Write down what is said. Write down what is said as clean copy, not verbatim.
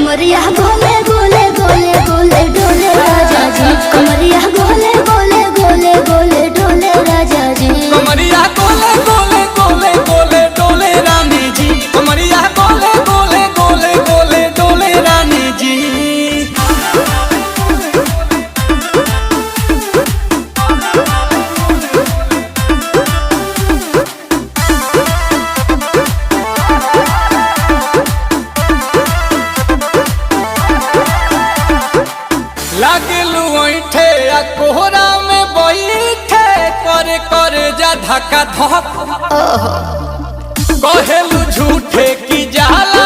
कमरिया गोले गोले गोले गोले डोले राजा जी, कमरिया गोले गोले गोले गोले डोले राजा जी, कमरिया गोले गोले गोले गोले डोले रानी जी, कमरिया गोले गोले गोले गोले डोले रानी जी। लागलू ऐठे आ कोहरा में बैठे करे करे जा धक्का धक कहेलू झूठे की जाला